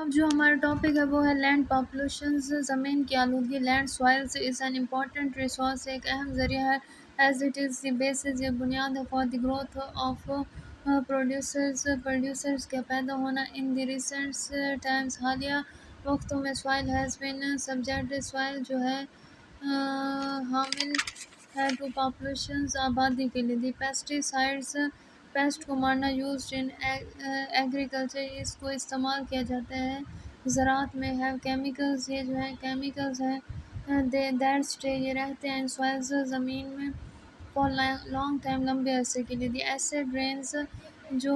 اب جو ہمارا ٹاپک ہے وہ ہے لینڈ پاپولیشنز، زمین کی آلودگی۔ Land soils is an important resource, ایک اہم ذریعہ ہے، as it is the basis, یہ بنیاد ہے، for the growth of producers کا پیدا ہونا۔ ان دی ریسنٹ ٹائمز، حالیہ وقتوں میں، soil has been subject, soil جو ہے حامل ہے ٹو پاپولیشنز، آبادی کے لیے۔ دی پیسٹی سائڈز، پیسٹ کو مارنا، یوزڈ ان ایگریکلچر، اس کو استعمال کیا جاتا ہے زراعت میں۔ ہے کیمیکلز، یہ جو ہے کیمیکلز ہیں، دیٹ اسٹے، یہ رہتے ہیں، ان سوائلز، زمین میں، فار لانگ ٹائم، لمبے عرصے کے لیے۔ دی ایسڈ رینز، جو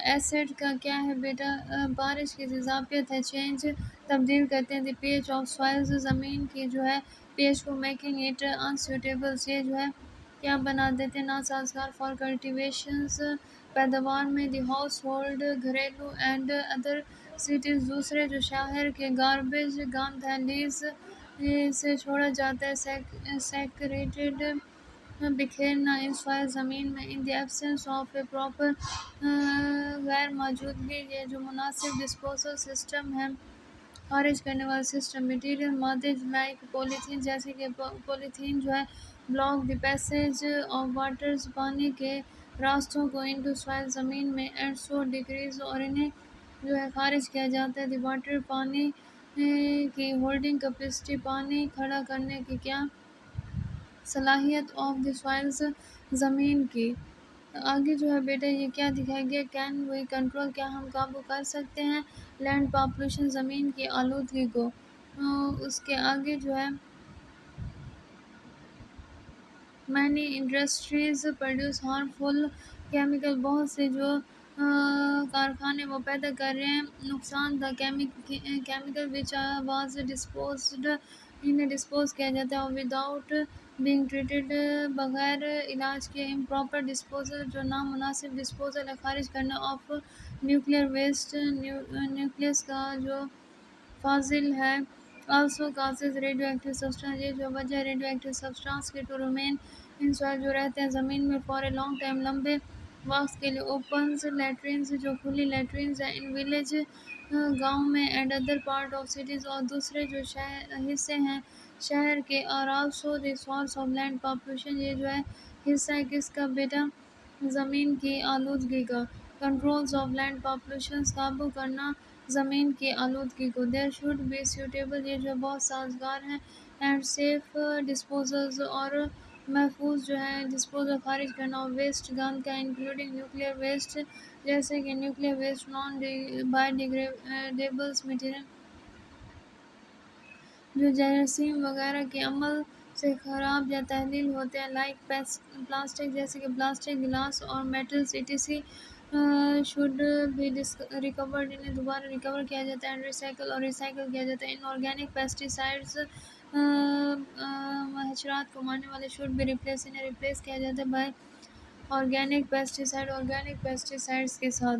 ایسڈ کا کیا ہے بیٹا، بارش کی اضافیت ہے، چینج، تبدیل کرتے ہیں، دی پی ایچ آف سوائلز، زمین کی جو ہے پی ایچ کو، میکنگ اٹ انسوٹیبل، یہ جو ہے کیا بنا دیتے ہیں، ناسازگار، فار کلٹیویشنز، پیداوار میں۔ دی ہاؤس ہولڈ، گھریلو، اینڈ ادر سٹیز، دوسرے جو شہر کے، گاربیج، گند ہے، لیز سے چھوڑا جاتا ہے، سیکریٹڈ، بکھیرنا، ان سوائل، زمین میں۔ In the absence of a proper, غیر موجودگی، یہ جو مناسب ڈسپوزل سسٹم ہے، خارج کرنے والا سسٹم۔ مٹیریل، مادے، لائک پولیتھین، جیسے کہ پولیتھین جو ہے block the passage of waters, پانی کے راستوں کو، انٹو سوائل، زمین میں، اینڈ سو ڈیکریز، اور انہیں جو ہے خارج کیا جاتا ہے۔ دی واٹر، پانی کی ہولڈنگ کیپیسٹی، پانی کھڑا کرنے کی کیا صلاحیت، آف دی سوائلز، زمین کی۔ آگے جو ہے بیٹا یہ کیا دکھایا گیا، کین وی کنٹرول، کیا ہم قابو کر سکتے ہیں لینڈ پاپولیشن، زمین کی آلودگی کو۔ اس کے آگے جو ہے many industries produce harmful chemical, بہت سے جو کارخانے وہ پیدا کر رہے ہیں نقصان دہ کیمیکل، وچ واز ڈسپوزڈ، انہیں ڈسپوز کیا جاتا ہے، وداؤٹ بینگ ٹریٹڈ، بغیر علاج کے، امپراپر ڈسپوزل، جو نامناسب ڈسپوزل ہے، خارج کرنا، آف نیوکلیئر ویسٹ، نیوکلیس کا جو فاضل ہے، also causes radio active substance, یہ جو وجہ ہے ریڈیو ایکٹیو سبسٹانس کی، ٹو ریمین ان سوائل، جو رہتے ہیں زمین میں، فار اے لانگ ٹائم، لمبے وقت کے لیے۔ اوپنز لیٹرینز، جو کھلی لیٹرینز ہیں، ان ولیج، گاؤں میں، and other part of cities, اور دوسرے جو حصے ہیں شہر کے، اور also the source of land population, یہ جو ہے حصہ ہے کس کا بیٹا، زمین کی آلودگی کا۔ کنٹرولز آف لینڈ پاپولیشنز، قابو کرنا زمین کی آلودگی کو۔ دیر شوڈ بی سیوٹیبل، یہ جو بہت سازگار ہیں، اینڈ سیف ڈسپوزلز، اور محفوظ جو ہے ڈسپوزل، خارج کرنا، آف ویسٹ، گند کا، انکلوڈنگ نیوکلیئر ویسٹ، جیسے کہ nuclear waste, non biodegradable material, جو جراثیم وغیرہ کے عمل سے خراب یا تحلیل ہوتے ہیں، لائک پلاسٹک، جیسے کہ پلاسٹک، گلاس، اور میٹلز، ایٹیسی، شوڈ بی ریکورڈ، انہیں دوبارہ ریکور کیا جاتا ہے، اینڈ ریسائیکل، اور ریسائیکل کیا جاتا ہے۔ ان آرگینک پیسٹی سائڈز، حشرات کو مارنے والے، شوڈ بی ریپلیس، انہیں ریپلیس کیا جاتا ہے، by organic pesticide, organic pesticides کے ساتھ۔